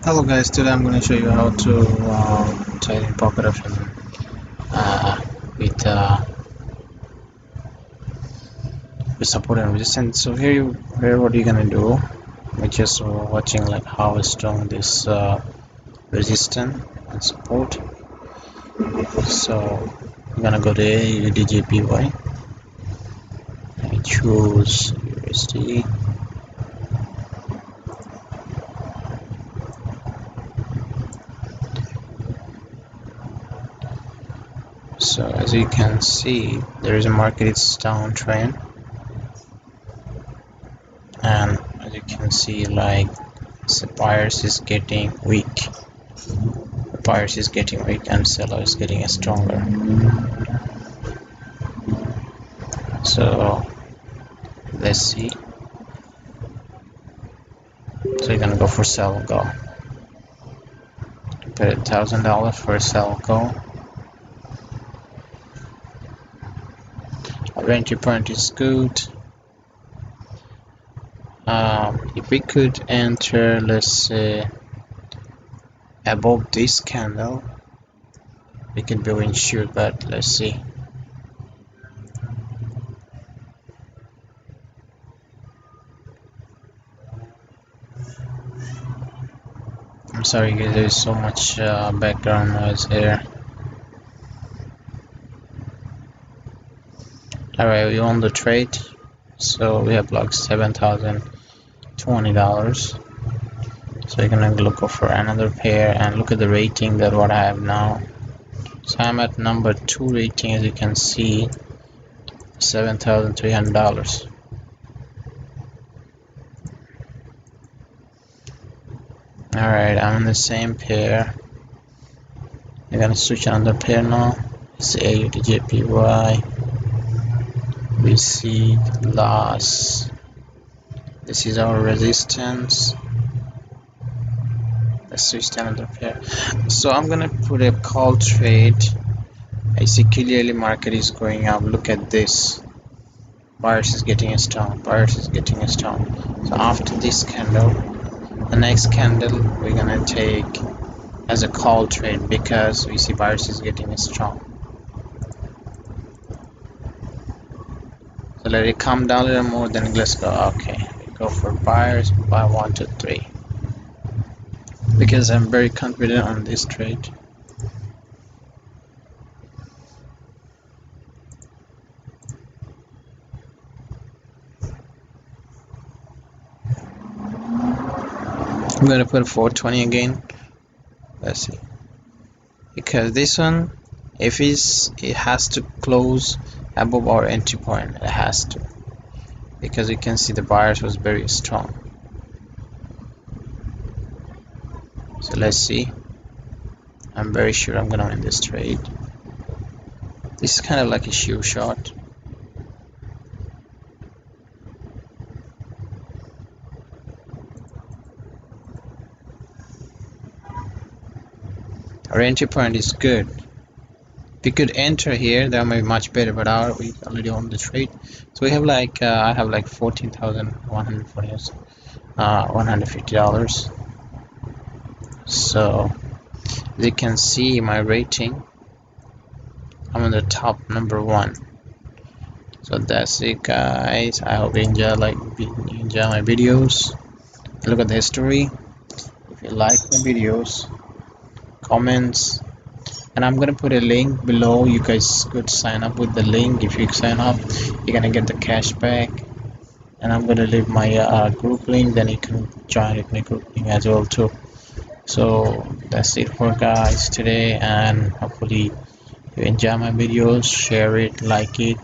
Hello guys, today I'm going to show you how to tighten pocket option with with support and resistance. So here what you're gonna do, we're just watching like how strong this resistance and support. So I'm gonna go to AUDJPY and choose USD. So as you can see, there is a market, it's downtrend, and as you can see, like the buyers is getting weak, and seller is getting stronger. So let's see. So you're gonna go for sell go. Put $1,000 for sell go. Our entry point is good. If we could enter, let's say, above this candle, we could be insured, but let's see. I'm sorry guys, there is so much background noise here. Alright, we won the trade, so we have like $7,020. So we're gonna look for another pair and look at the rating that what I have now. So I'm at number 2 rating, as you can see, $7,300. Alright, I'm in the same pair. I'm gonna switch another pair now. It's AUDJPY. We see loss. This is our resistance. Let's switch to another pair. So I'm gonna put a call trade. I see clearly market is going up. Look at this. Buyers is getting strong. So after this candle, the next candle we're gonna take as a call trade because we see buyers is getting strong. So let it come down a little more, then let's go. Okay, we go for buyers by 1 2 3 because I'm very confident on this trade. I'm gonna put 420 again. Let's see, because this one, if it has to close above our entry point, it has to, because you can see the buyers was very strong. So let's see. I'm very sure I'm gonna win this trade. This is kind of like a shoe shot. Our entry point is good. If we could enter here, that might be much better, but we already own the trade. So we have like I have like $14,140, $150. So you can see my rating, I'm on the top number 1. So that's it guys. I hope you enjoy my videos. Look at the history. If you like the videos, comments, and I'm gonna put a link below. You guys could sign up with the link. If you sign up, you're gonna get the cash back, and I'm gonna leave my group link, then you can join my group link as well too. So that's it for guys today, and hopefully you enjoy my videos. Share it, like it,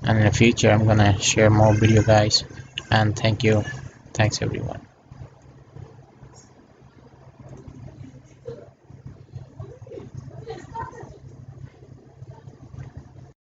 and in the future I'm gonna share more video guys. And thanks everyone.